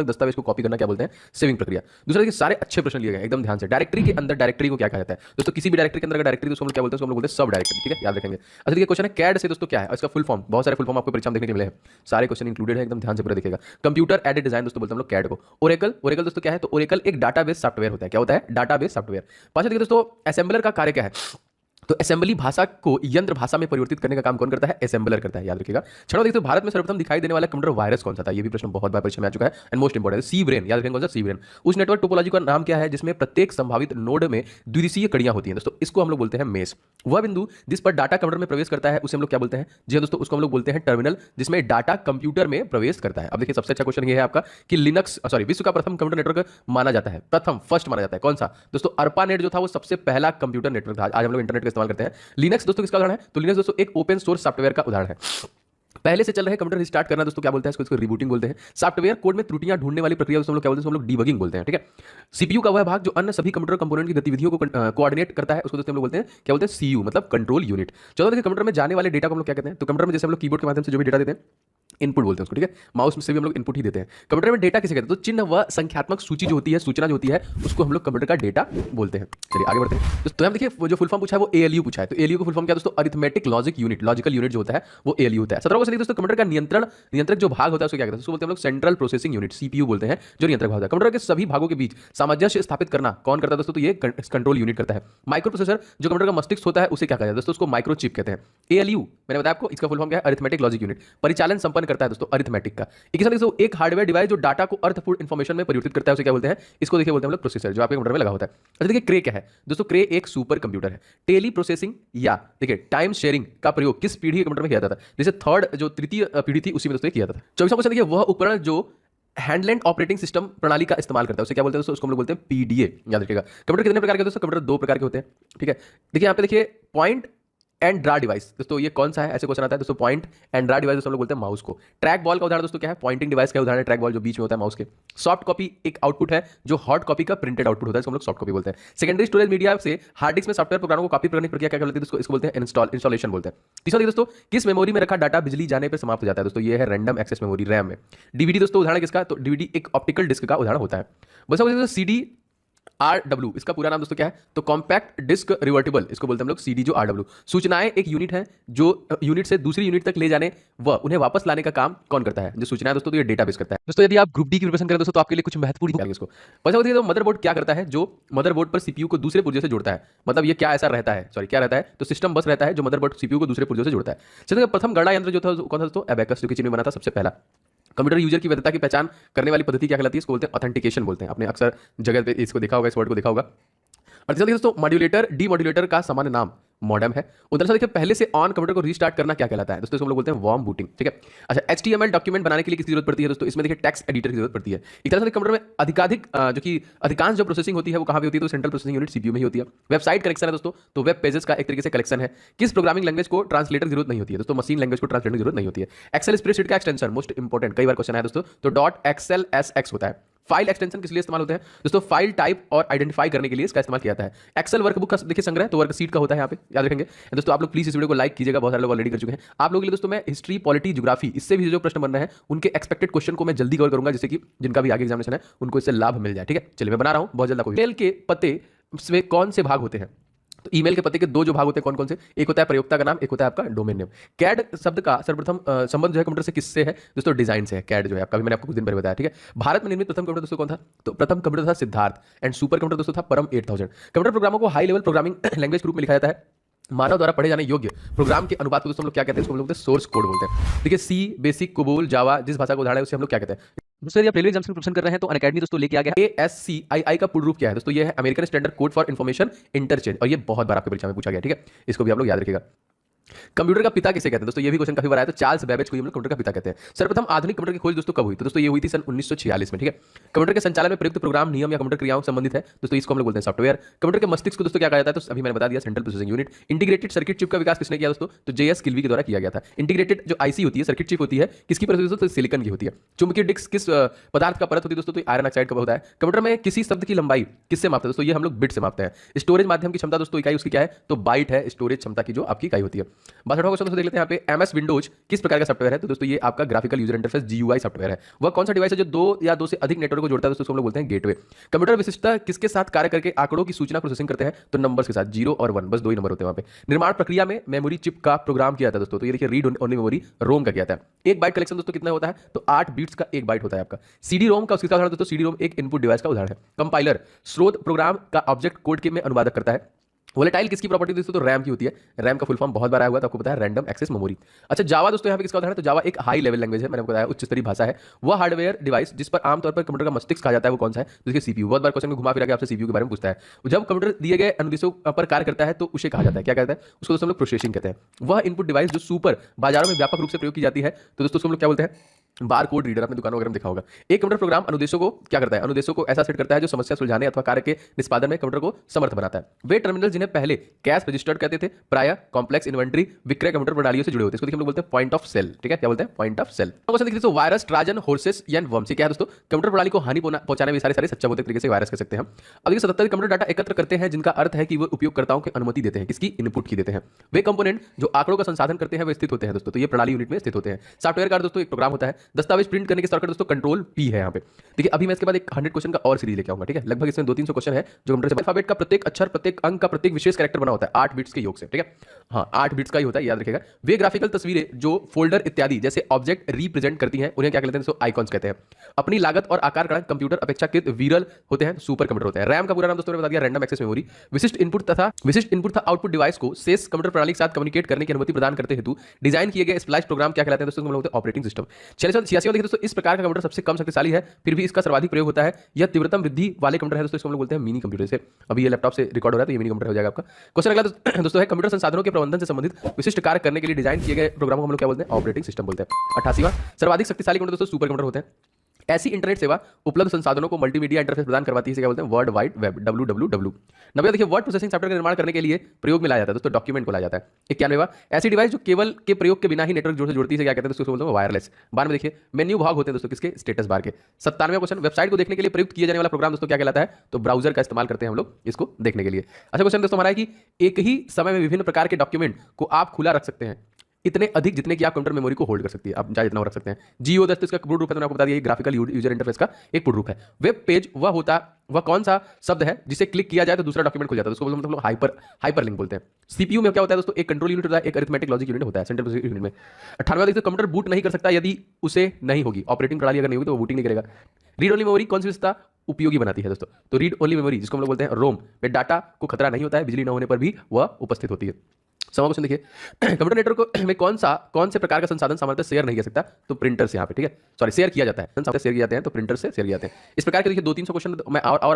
दस्तावेज को कॉपी करना क्या बोलते हैं, सेविंग प्रक्रिया। दूसरा देखिए सारे अच्छे प्रश्न लिए गए एकदम ध्यान से। डायरेक्टरी के अंदर डायरेक्टरी को क्या कहा जाता है दोस्तों, किसी भी डायरेक्टरी के अंदर डायरेक्टरी दोस्तों हम लोग क्या बोलते हैं, उसको हम लोग बोलते हैं सब डायरेक्टरी, ठीक है, याद रखेंगे। अच्छा देखिए क्वेश्चन है कैड से दोस्तों क्या है, इसका फुल फॉर्म, बहुत सारे फुल फॉर्म आपको परीक्षा में देखने को मिले हैं, सारे क्वेश्चन इंक्लूडेड है, एकदम ध्यान से पूरा देखिएगा। कंप्यूटर एडेड डिजाइन दोस्तों बोलते हैं हम लोग कैड को। ओरेकल, ओरेकल दोस्तों क्या है, तो ओरेकल एक डाटाबेस सॉफ्टवेयर होता है, क्या होता है, डाटाबेस सॉफ्टवेयर। पांचवा देखिए दोस्तों असेंबलर का कार्य क्या है, तो असेंबली भाषा को यंत्र भाषा में परिवर्तित करने का काम कौन करता है, असेंबलर करता है, याद रखिएगा। छठवां देखिए तो भारत में सर्वप्रथम दिखाई देने वाला कंप्यूटर वायरस कौन सा था, ये भी प्रश्न बहुत बार परीक्षा में आ चुका है and most important C brain, याद रखेंगे कौन सा, सी ब्रेन। उस नेटवर्क टोपोलॉजी का नाम क्या है जिसमें प्रत्येक संभावित नोड में द्विदिशीय कड़ियां होती हैं दोस्तों, इसको हम लोग बोलते हैं मेश। वह बिंदु जिस पर डाटा कंप्यूटर में प्रवेश करता है उसे हम लोग क्या बोलते हैं, जी हाँ दोस्तों उसको हम लोग बोलते हैं टर्मिनल, जिसमें डाटा कंप्यूटर में प्रवेश करता है। अब देखिए सबसे अच्छा क्वेश्चन ये है आपका कि लिनक्स विश्व का प्रथम कंप्यूटर नेटवर्क माना जाता है, प्रथम फर्स्ट माना जाता है कौन सा दोस्तों, अर्पानेट जो था वो सबसे पहला कंप्यूटर नेटवर्क था। आज हम लोग इंटरनेट का इस्तेमाल करते हैं। लिनक्स दोस्तों किसका उदाहरण है, तो लिनक्स दोस्तों एक ओपन सोर्स सॉफ्टवेयर का उदाहरण है। पहले से चल रहे कंप्यूटर रिस्टार्ट करना दोस्तों क्या बोलते हैं, इसको रिबूटिंग बोलते हैं। सॉफ्टवेयर कोड में त्रुटियां ढूंढने वाली प्रक्रिया दोस्तों हम लोग क्या बोलते हैं, हम लोग डीबगिंग बोलते हैं, ठीक है। सीपीयू का वह भाग जो अन्य सभी कंप्यूटर कंपोनेंट की गतिविधियों को कोऑर्डिनेट करता है उसको दोस्तों हम लोग बोलते हैं क्या बोलते हैं, सीयू मतलब कंट्रोल यूनिट। चौदह देखिए कंप्यूटर में जाने वाले डेटा को हम लोग क्या कहते हैं, तो कंप्यूटर में जैसे हम लोग कीबोर्ड के माध्यम से जो भी डेटा देते हैं इनपुट बोलते हैं उसको, ठीक है, माउस से भी हम लोग इनपुट ही देते हैं। कंप्यूटर में डेटा किसे कहते हैं, तो चिन्ह व संख्यात्मक सूची जो होती है, सूचना जो होती है उसको हम लोग कंप्यूटर का डेटा बोलते हैं। चलिए आगे बढ़ते हैं। तो हम देखिए वो जो फुल फॉर्म पूछा है वो एएलयू पूछा है, तो एएलयू का फुल फॉर्म क्या दोस्तों, arithmetic logic unit, logical unit जो होता है वो एएलयू होता है। 17 क्वेश्चन दोस्तों कंप्यूटर का नियंत्रक जो भाग होता है उसको क्या कहते हैं, उसको बोलते हैं हम लोग सेंट्रल प्रोसेसिंग यूनिट, सीपीयू बोलते हैं जो नियंत्रक भाग होता है। कंप्यूटर के सभी भागों के बीच सामंजस्य स्थापित करना कौन करता है दोस्तों, तो ये कंट्रोल यूनिट करता है। माइक्रो प्रोसेसर जो कंप्यूटर का मस्तिष्क होता है उसे क्या कहते हैं दोस्तों, उसको माइक्रोचिप कहते हैं। एएलयू मैंने बताया आपको, इसका फुल फॉर्म क्या है, अरिथमेटिक लॉजिक यूनिट, परिचालन संपन्न करता है दोस्तों अरिथमेटिक का। एक हार्डवेयर डिवाइस जो डाटा को अर्थपूर्ण इंफॉर्मेशन में परिवर्तित करता है उसे क्या बोलते हैं, इसको देखिए बोलते हैं हम लोग प्रोसेसर, जो आपके कंप्यूटर में लगा होता है। अच्छा देखिए क्रे क्या है दोस्तों, क्रे एक सुपर कंप्यूटर है। टेली प्रोसेसिंग या देखिए टाइम शेयरिंग का प्रयोग किस पीढ़ी के कंप्यूटर में किया जाता था, जैसे थर्ड जो तृतीय पीढ़ी थी उसी में दोस्तों किया जाता था। 24वां क्वेश्चन देखिए वह उपकरण जो हैंडलेंड ऑपरेटिंग सिस्टम प्रणाली का इस्तेमाल करता है उसे क्या बोलते हैं दोस्तों, उसको हम लोग बोलते हैं पीडीए, याद रखिएगा। कंप्यूटर कितने प्रकार के दोस्तों, कंप्यूटर दो प्रकार के होते हैं, ठीक है। देखिए यहाँ पे देखिए पॉइंट एंड ड्रा डिवाइस दोस्तों ये कौन सा है, ऐसे क्वेश्चन आता है दोस्तों। पॉइंट एंड ड्रा डिवाइस दोस्तों हम लोग बोलते हैं माउस को। ट्रैक बॉल का उदाहरण दोस्तों क्या है, पॉइंटिंग डिवाइस का उदाहरण है ट्रैक बॉल जो बीच में होता है माउस के। सॉफ्ट कॉपी एक आउटपुट है जो हार्ड कॉपी का प्रिंटेड आउटपुट होता है, इसको हम लोग सॉफ्ट कॉपी बोलते हैं। सेकेंडरी स्टोरेज मीडिया से हार्ड डिस्क में सॉफ्टवेयर प्रोग्राम को कॉपी करने की प्रक्रिया क्या कहलाती है, इसको बोलते हैं इंस्टॉलेशन बोलते हैं। तीसरा दोस्तों किस मेमोरी में रखा डाटा बिजली जाने पर समाप्त हो जाता है दोस्तों, ये है रैंडम एक्सेस मेमोरी, रैम में। डीवीडी दोस्तों उदाहरण किसका, तो डीवीडी एक ऑप्टिकल डिस्क का उदाहरण होता है। बस सीडी आरडब्ल्यू इसका पूरा नाम दोस्तों क्या है, तो कॉम्पैक्ट डिस्क रिवर्टिबल, इसको बोलते हैं हम लोग सीडी जो आरडब्ल्यू। सूचनाएं एक यूनिट है जो यूनिट से दूसरी यूनिट तक ले जाने व उन्हें वापस लाने का काम कौन करता है, जो सूचनाएं दोस्तों तो ये डेटाबेस करता है। दोस्तों यदि आप ग्रुप डी की प्रिपरेशन करें दोस्तों तो आपके लिए कुछ महत्वपूर्ण है इसको। वैसे तो मदरबोर्ड क्या करता है, जो मदरबोर्ड पर सीपीयू को दूसरे पुर्जे से जोड़ता है, मतलब ये क्या ऐसा रहता है, सॉरी क्या रहता है, तो सिस्टम बस रहता है जो मदरबोर्ड सीपीयू को दूसरे पुर्जों से जोड़ता है। चलिए प्रथम गणना यंत्र जो था कौन था दोस्तों, एबेकस, जो कि चीन में बना था सबसे पहला। कंप्यूटर यूजर की वैधता की पहचान करने वाली पद्धति क्या कहलाती है, इसको बोलते हैं ऑथेंटिकेशन बोलते हैं। आपने अक्सर जगह पे इसको देखा होगा, इस वर्ड को देखा होगा। और तीसरा दोस्तों मॉड्यूलेटर डीमॉड्यूलेटर का सामान्य नाम मॉडेम है। उधर देखिए पहले से ऑन कंप्यूटर को रीस्टार्ट करना क्या कहलाता है दोस्तों, इसको हम लोग बोलते हैं वार्म बूटिंग, ठीक है। अच्छा एचटीएमएल डॉक्यूमेंट बनाने के लिए किसकी जरूरत पड़ती है दोस्तों, इसमें देखिए टेक्स्ट एडिटर की जरूरत पड़ती है। एक तरह से कंप्यूटर में अधिकाधिक जो कि अधिकांश जो प्रोसेसिंग होती है वो कहां पे होती है, तो सेंट्रल प्रोसेसिंग यूनिट सीपीयू में ही होती है। वेबसाइट कलेक्शन है दोस्तों, तो वेब पेजेस का एक तरीके से कलेक्शन है। किस प्रोग्रामिंग लैंग्वेज को ट्रांसलेटर की जरूरत नहीं होती है दोस्तों, मशीन लैंग्वेज को ट्रांसलेटर की जरूरत नहीं होती है। एक्सेल स्प्रेडशीट का एक्सटेंशन मोस्ट इंपोर्टेंट, कई बार क्वेश्चन है दोस्तों, तो डॉट एक्सेल एसएक्स होता है। फाइल एक्सटेंशन किस लिए इस्तेमाल होते हैं दोस्तों, फाइल टाइप और आइडेंटिफाई करने के लिए इसका इस्तेमाल किया जाता है। एक्सेल वर्कबुक का देखिए संग्रह, तो वर्कशीट का होता है यहाँ पे, याद रखेंगे दोस्तों। आप लोग प्लीज इस वीडियो को लाइक कीजिएगा, बहुत सारे लोग ऑलरेडी कर चुके हैं। आप लोगों के लिए दोस्तों मैं हिस्ट्री पॉलिटी ज्योग्राफी इससे भी जो प्रश्न बन रहे हैं उनके एक्सपेक्टेड क्वेश्चन को मैं जल्दी कवर करूंगा, जिससे कि जिनका भी आगे एग्जामिनेशन है उनको इससे लाभ मिल जाए, ठीक है। चलिए मैं बना रहा हूं बहुत जल्द। ईमेल के पते में कौन से भाग होते हैं, तो ईमेल के पते के दो जो भाग होते हैं कौन कौन से, एक होता है प्रयोक्ता का नाम, एक होता है आपका डोमेन नेम। कैड शब्द का सर्वप्रथम संबंध जो है कंप्यूटर से किससे है दोस्तों, डिजाइन से है। कैड जो है आपका भी मैंने आपको कुछ दिन पहले बताया, ठीक है। भारत में निर्मित प्रथम कंप्यूटर दोस्तों कौन था, तो प्रथम कंप्यूटर था सिद्धार्थ एंड सुपर कंप्यूटर दोस्तों था परम 8000। कंप्यूटर प्रोग्रामों को हाई लेवल प्रोग्रामिंग लैंग्वेज के रूप में लिखा जाता है। मानव द्वारा पढ़े जाने योग्य प्रोग्राम के अनुपात को दोस्तों हम लोग क्या कहते हैं, इसको हम लोग सोर्स कोड बोलते हैं। देखिए सी बेसिक कोबोल जावा जिस भाषा का उदाहरण है उसे हम लोग क्या कहते हैं। दोस्तों यदि आप रेलवे एग्जाम की प्रिपरेशन कर रहे हैं तो अनअकैडमी दोस्तों लेके आ गया है। ASCII का पूर्ण रूप क्या है दोस्तों, ये है American standard code for information interchange, और ये बहुत बार आपके परीक्षा में पूछा गया, ठीक है। इसको भी आप लोग याद रखिएगा। कंप्यूटर का पिता किसे कहते हैं दोस्तों, ये भी क्वेश्चन काफी बार आया, तो चार्ल्स बेबेज को हम लोग कंप्यूटर का पिता कहते हैं। सर्वप्रथम आधुनिक कंप्यूटर की खोज दोस्तों कब हुई, तो दोस्तों ये हुई थी सन 1946 में, ठीक है। कंप्यूटर के संचालन में प्रयुक्त प्रोग्राम नियम या कंप्यूटर क्रियाओं से संबंधित है दोस्तों, इसको हम लोग बोलते हैं सॉफ्टवेयर। कंप्यूटर के मस्तिष्क को दोस्तों क्या कहा जाता है, तो अभी मैंने बता दिया central processing unit. Integrated circuit chip का विकास किसने किया दोस्तों, तो JS किल्वी के द्वारा किया गया था। इंटीग्रेटेड जो आईसी होती है सर्किट चिप होती है किसकी परत होती है, तो सिलिकॉन की होती है। चुंबकीय डिस्क किस पदार्थ का परत होती है दोस्तों, तो आयरन ऑक्साइड का होता है। कंप्यूटर में किसी शब्द की लंबाई किससे मापते हैं दोस्तों, ये हम लोग बिट से मापते हैं। स्टोरेज माध्यम की क्षमता दोस्तों इकाई उसकी क्या है, तो बाइट है स्टोरेज क्षमता की जो आपकी इकाई होती है। 62वां क्वेश्चन दोस्तों देख लेते हैं यहाँ पे, एमएस विंडोज किस प्रकार का सॉफ्टवेयर है? तो दोस्तों ये आपका graphical user interface GUI software है। वह कौन सा डिवाइस है जो दो या दो से अधिक नेटवर्क को जोड़ता है? दोस्तों उसको हम लोग बोलते हैं गेटवे। कंप्यूटर विशिष्टता किसके साथ कार्य करके आंकड़ों की सूचना प्रोसेसिंग करते हैं? तो नंबर्स के साथ, 0 और 1, बस दो ही नंबर होते हैं वहां पे। निर्माण प्रक्रिया में मेमोरी चिप का प्रोग्राम किया जाता है दोस्तों, तो ये देखिए रीड ओनली मेमोरी रोम का किया जाता है। एक बाइट कलेक्शन दोस्तों कितना होता है? तो 8 बिट्स का एक बाइट होता है आपका। सीडी रोम का उसका उदाहरण दोस्तों, सीडी रोम एक इनपुट डिवाइस का उदाहरण है। कंपाइलर स्रोत प्रोग्राम का ऑब्जेक्ट कोड के में अनुवादक करता है। वोलेटाइल किसकी प्रॉपर्टी दोस्तों? तो रैम की होती है। रैम का फुल फॉर्म बहुत बार आया हुआ है, तो आपको पता है, रैंडम एक्सेस मेमोरी। अच्छा, जावा दोस्तों यहाँ पे किसका उदाहरण है? तो जावा एक हाई लेवल लैंग्वेज है, मैंने आपको बताया उच्च स्तरीय भाषा है। वह हार्डवेयर डिवाइस जिस पर आमतौर पर कंप्यूटर का मस्तिष्क कहा जाता है, वो कौन सा है? तो इसके सीपीयू। बहुत बार क्वेश्चन में घुमा फिरा के आपसे सीपीयू के बारे में पूछता है। जब कंप्यूटर दिए गए अनुदेशों पर कार्य करता है तो उसे कहा जाता है, क्या कहता है? उसको दोस्तों हम लोग प्रोसेसिंग कहते हैं। वह इनपुट डिवाइस जो सुपर बाजारों में व्यापक रूप से प्रयोग की जाती है, तो दोस्तों उसको हम लोग क्या बोलते हैं? Bar code reader. आपने दुकानों वगैरह में देखा होगा। एक कंप्यूटर प्रोग्राम अनुदेशों को क्या करता है? अनुदेशों को ऐसा सेट करता है जो समस्या सुलझाने अथवा कार्य के निष्पादन में कंप्यूटर को समर्थ बनाता है। वे टर्मिनल जिन्हें पहले कैश रजिस्टर्ड कहते थे, प्राय कॉम्प्लेक्स इन्वेंट्री विक्रय कंप्यूटर प्रणालियों से जुड़े होते हैं। इसको देखिए हम लोग बोलते हैं पॉइंट ऑफ सेल। ठीक है, क्या बोलते हैं? Point of cell. क्वेश्चन देखिए दोस्तों, वायरस, ट्राजन, होर्सेस या वर्म्स, क्या है दोस्तों? कंप्यूटर प्रणाली को हानि पहुंचाने में सारे सच्चा बोलते तरीके से वायरस कह सकते हैं हम। अब ये 77 कंप्यूटर डाटा एकत्र करते हैं, जिनका अर्थ है कि वो उपयोगकर्ताओं की अनुमति देते हैं, किसकी? इनपुट की देते हैं। वे कंपोनेंट जो आंकड़ों का संसाधन करते हैं वे स्थित होते हैं दोस्तों, तो ये प्रणाली यूनिट में स्थित होते हैं। सॉफ्टवेयर का दोस्तों एक प्रोग्राम होता है। दस्तावेज प्रिंट करने के शॉर्टकट दोस्तों कंट्रोल पी है यहाँ पे। देखिए अभी मैं इसके बाद एक 100 क्वेश्चन का और सीरीज लेके आऊंगा। ठीक है, लगभग इसमें 200-300 क्वेश्चन है जो कंप्यूटर से। अल्फाबेट का प्रत्येक अक्षर, प्रत्येक अंक का प्रत्येक विशेष कैरेक्टर बना होता है 8 बिट्स के योग से। ठीक है, हाँ 8 बिट्स का ही होता है, याद रखिएगा। वे ग्राफिकल तस्वीरें जो फोल्डर इत्यादि जैसे ऑब्जेक्ट रिप्रेजेंट करती हैं, उन्हें क्या कहते हैं? दोस्तों आइकॉन्स कहते हैं। अपनी लागत और आकार का कंप्यूटर अपेक्षाकृत विरल होते हैं, सुपर कंप्यूटर होते हैं। रैम का पूरा नाम दोस्तों ने बता दिया, रैंडम एक्सेस मेमोरी। विशिष्ट इनपुट था आउटपुट डिवाइस को शेष कंप्यूटर प्रणाली के साथ कम्युनिकेट करने की अनुमति प्रदान करते हेतु डिजाइन किए गए स्प्लाइस प्रोग्राम क्या कहलाते हैं? दोस्तों हम लोग ऑपरेटिंग सिस्टम। 86वां देखिए दोस्तों, इस प्रकार का कंप्यूटर सबसे कम शक्तिशाली है, फिर भी इसका सर्वाधिक प्रयोग होता है। यह तीव्रतम वृद्धि वाले कंप्यूटर है दोस्तों, इसको हम लोग बोलते हैं मिनी कंप्यूटर। से अभी ये लैपटॉप से रिकॉर्ड हो रहा है, तो ये मिनी कंप्यूटर हो जाएगा आपका। क्वेश्चन अगला दोस्तों है, कंप्यूटर संसाधनों के प्रबंधन से संबंधित विशिष्ट कार्य करने के लिए डिजाइन किए गए प्रोग्राम को हम लोग क्या बोलते हैं? ऑपरेटिंग सिस्टम बोलते हैं। 88वां, सर्वाधिक शक्तिशाली कंप्यूटर दोस्तों सुपर कंप्यूटर होते हैं। ऐसी इंटरनेट सेवा उपलब्ध संसाधनों को मल्टीमीडिया इंटरफेस प्रदान करवाती है, क्या बोलते हैं? World wide web, WWW। 90 देखिए, वर्ड प्रोसेसिंग सॉफ्टवेयर का निर्माण करने के लिए प्रयोग में लाया जाता है दोस्तों, डॉक्यूमेंट को लाया जाता है। 91वां, ऐसी डिवाइस जो केवल के प्रयोग के बिना ही नेटवर्क जोड़ से जुड़ती है, क्या कहते हैं? दोस्तों बोलते हैं वायरलेस। 92 देखिए, मेन्यू भाग होते हैं दोस्तों किसके? स्टेटस बार के। 97वां क्वेश्चन, वेबसाइट को देखने के लिए प्रयुक्त किया जाने वाला प्रोग्राम दोस्तों क्या कहलाता है? तो ब्राउजर का इस्तेमाल करते हैं हम लोग इसको देखने के लिए। अच्छा क्वेश्चन दोस्तों हमारा है कि एक ही समय में विभिन्न प्रकार के डॉक्यूमेंट को आप खुला रख सकते हैं, इतने अधिक जितने कि आप कंप्यूटर मेमोरी को होल्ड कर सकती है, आप चाहे जितना रख सकते हैं। जीओ दोस्तों इसका पूर्ण रूप है, तो मैंने आपको बता दिया, ग्राफिकल यूजर इंटरफेस का एक पूर्ण रूप है। वेब पेज वह कौन सा शब्द है जिसे क्लिक किया जाए तो दूसरा डॉक्यूमेंट खुल जाता है, उसको हम लोग हाइपरलिंक बोलते हैं। सीपीयू में क्या होता है दोस्तों? एक कंट्रोल यूनिट होता है, एक अरिथमेटिक लॉजिक यूनिट होता है सेंट्रल प्रोसेसिंग यूनिट में। 98वां देखिए, कंप्यूटर बूट नहीं कर सकता यदि उसे नहीं होगी, ऑपरेटिंग प्रणाली अगर नहीं होगी तो वो बूटिंग नहीं करेगा। रीड ओनली मेमोरी कौन सी विशेषता उपयोगी बनाती है दोस्तों? तो रीड ओनली मेमोरी, जिसको हम लोग बोलते हैं रोम, में डाटा को खतरा नहीं होता है, बिजली न होने पर भी वह उपस्थित होती है। सवा क्वेश्चन देखिए, कंप्यूटर नेटवर्क में कौन से प्रकार का संसाधन सामान्यतः शेयर नहीं किया सकता? तो प्रिंटर से, यहाँ पे ठीक है, सॉरी शेयर किया जाता है, शेयर किए जाते हैं, तो प्रिंटर से शेयर किए जाते हैं। इस प्रकार के देखिए 200-300 क्वेश्चन मैं और